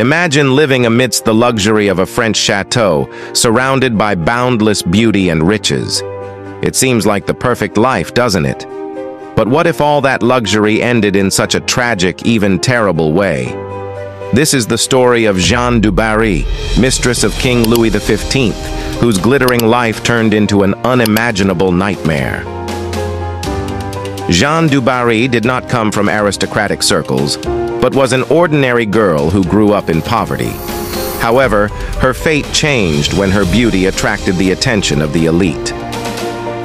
Imagine living amidst the luxury of a French chateau, surrounded by boundless beauty and riches. It seems like the perfect life, doesn't it? But what if all that luxury ended in such a tragic, even terrible way? This is the story of Jeanne du Barry, mistress of King Louis XV, whose glittering life turned into an unimaginable nightmare. Jeanne du Barry did not come from aristocratic circles, but was an ordinary girl who grew up in poverty. However, her fate changed when her beauty attracted the attention of the elite.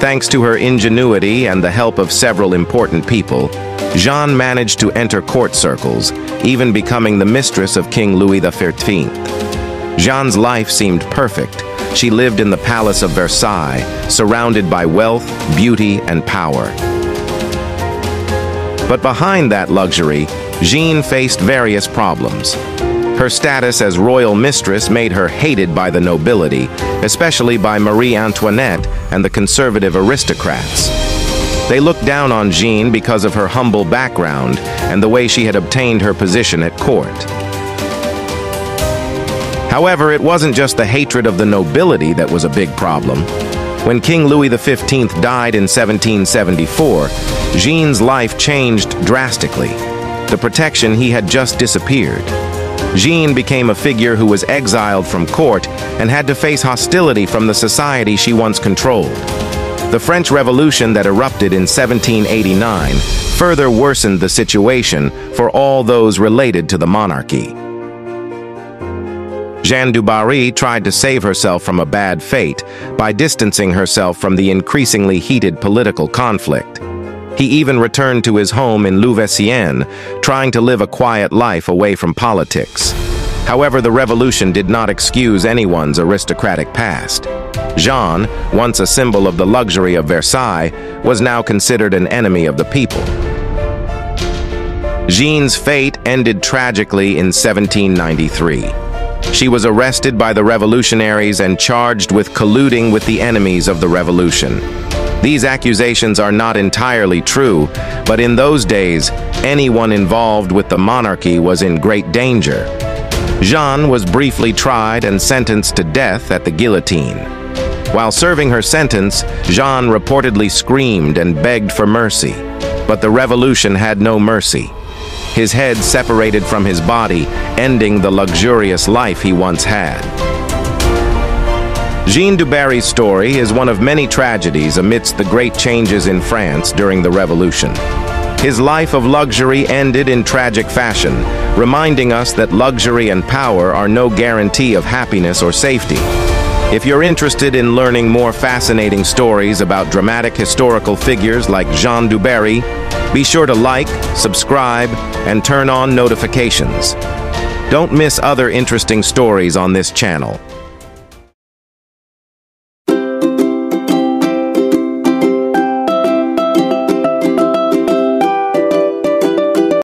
Thanks to her ingenuity and the help of several important people, Jeanne managed to enter court circles, even becoming the mistress of King Louis XV. Jeanne's life seemed perfect. She lived in the palace of Versailles, surrounded by wealth, beauty, and power. But behind that luxury, Jeanne faced various problems. Her status as royal mistress made her hated by the nobility, especially by Marie Antoinette and the conservative aristocrats. They looked down on Jeanne because of her humble background and the way she had obtained her position at court. However, it wasn't just the hatred of the nobility that was a big problem. When King Louis XV died in 1774, Jeanne's life changed drastically. The protection he had just disappeared. Jeanne became a figure who was exiled from court and had to face hostility from the society she once controlled. The French Revolution that erupted in 1789 further worsened the situation for all those related to the monarchy. Jeanne du Barry tried to save herself from a bad fate by distancing herself from the increasingly heated political conflict. He even returned to his home in Versailles, trying to live a quiet life away from politics. However, the revolution did not excuse anyone's aristocratic past. Jeanne, once a symbol of the luxury of Versailles, was now considered an enemy of the people. Jeanne's fate ended tragically in 1793. She was arrested by the revolutionaries and charged with colluding with the enemies of the revolution. These accusations are not entirely true, but in those days, anyone involved with the monarchy was in great danger. Jeanne was briefly tried and sentenced to death at the guillotine. While serving her sentence, Jeanne reportedly screamed and begged for mercy, but the revolution had no mercy. His head separated from his body, ending the luxurious life he once had. Jeanne du Barry's story is one of many tragedies amidst the great changes in France during the Revolution. His life of luxury ended in tragic fashion, reminding us that luxury and power are no guarantee of happiness or safety. If you're interested in learning more fascinating stories about dramatic historical figures like Jeanne du Barry, be sure to like, subscribe, and turn on notifications. Don't miss other interesting stories on this channel.